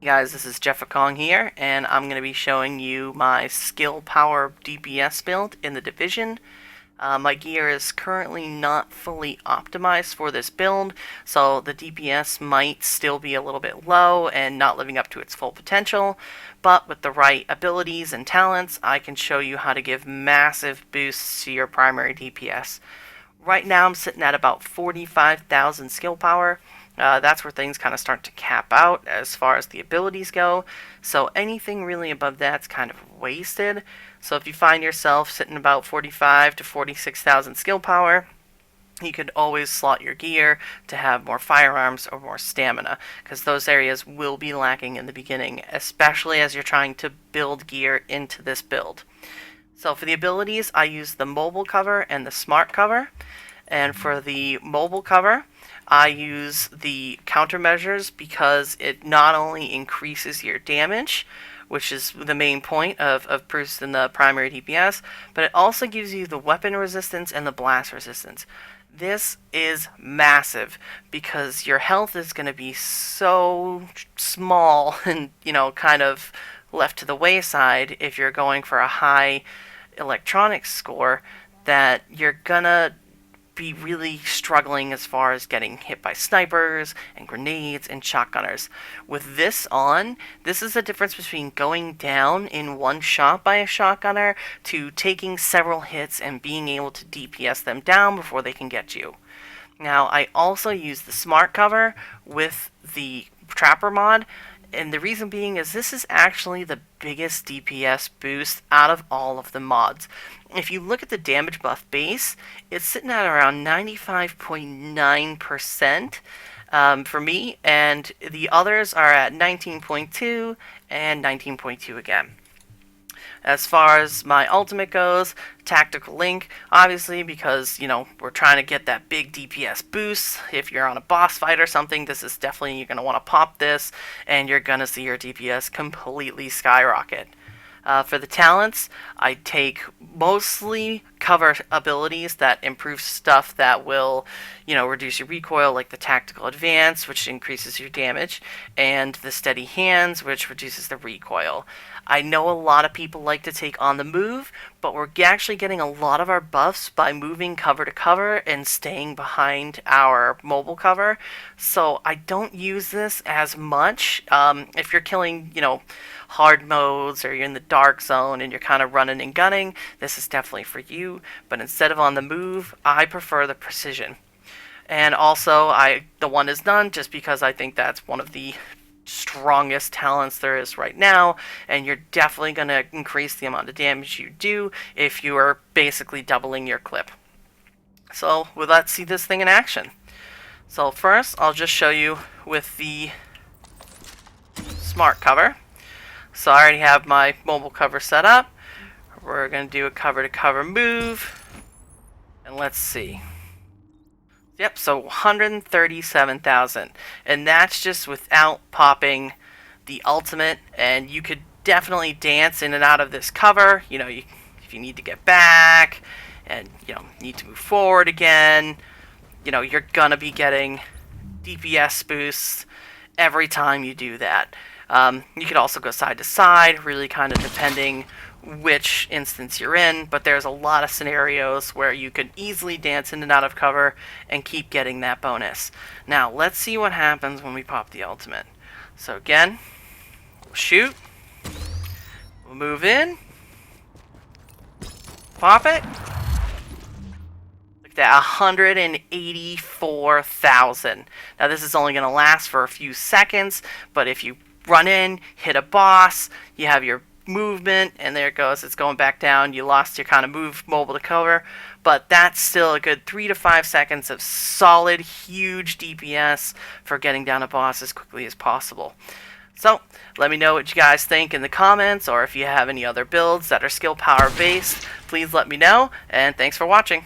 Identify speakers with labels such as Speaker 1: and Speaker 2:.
Speaker 1: Hey guys, this is Jeff Kong here, and I'm going to be showing you my skill power DPS build in the Division. My gear is currently not fully optimized for this build, so the DPS might still be a little bit low and not living up to its full potential, but with the right abilities and talents, I can show you how to give massive boosts to your primary DPS. Right now I'm sitting at about 45,000 skill power. That's where things kind of start to cap out as far as the abilities go. So anything really above that's kind of wasted. So if you find yourself sitting about 45 to 46,000 skill power, you could always slot your gear to have more firearms or more stamina, because those areas will be lacking in the beginning, especially as you're trying to build gear into this build. So for the abilities, I use the mobile cover and the smart cover. And for the mobile cover, I use the countermeasures because it not only increases your damage, which is the main point of boosting the primary DPS, but it also gives you the weapon resistance and the blast resistance. This is massive because your health is going to be so small and, kind of left to the wayside if you're going for a high electronics score, that you're gonna be really struggling as far as getting hit by snipers and grenades and shotgunners. With this on, this is the difference between going down in one shot by a shotgunner to taking several hits and being able to DPS them down before they can get you. Now, I also use the smart cover with the trapper mod, and the reason being is this is actually the biggest DPS boost out of all of the mods. If you look at the damage buff base, it's sitting at around 95.9% for me, and the others are at 19.2 and 19.2 again. As far as my ultimate goes, Tactical Link, obviously, because, we're trying to get that big DPS boost. If you're on a boss fight or something, this is definitely, you're going to want to pop this, and you're going to see your DPS completely skyrocket. For the talents, I take mostly cover abilities that improve stuff that will, reduce your recoil, like the Tactical Advance, which increases your damage, and the Steady Hands, which reduces the recoil. I know a lot of people like to take on the move, but we're actually getting a lot of our buffs by moving cover to cover and staying behind our mobile cover. So I don't use this as much. If you're killing, hard modes, or you're in the dark zone and you're kind of running and gunning, this is definitely for you. But instead of on the move, I prefer the precision. And also, the one is none, just because I think that's one of the strongest talents there is right now, and you're definitely going to increase the amount of damage you do if you are basically doubling your clip. So let's see this thing in action. So first, I'll just show you with the smart cover. So I already have my mobile cover set up. We're going to do a cover to cover move, and let's see. Yep, so 137,000, and that's just without popping the ultimate, and you could definitely dance in and out of this cover, if you need to get back, and, need to move forward again, you're gonna be getting DPS boosts every time you do that. You could also go side to side, really kind of depending which instance you're in, but there's a lot of scenarios where you could easily dance in and out of cover and keep getting that bonus. Now, let's see what happens when we pop the ultimate. So again, we'll shoot, we'll move in, pop it. Look at that, 184,000. Now this is only going to last for a few seconds, but if you run in, hit a boss, you have your movement, and there it goes, it's going back down. You lost your kind of move mobile to cover, but that's still a good 3 to 5 seconds of solid, huge DPS for getting down a boss as quickly as possible. So let me know what you guys think in the comments, or if you have any other builds that are skill power based, please let me know, and thanks for watching.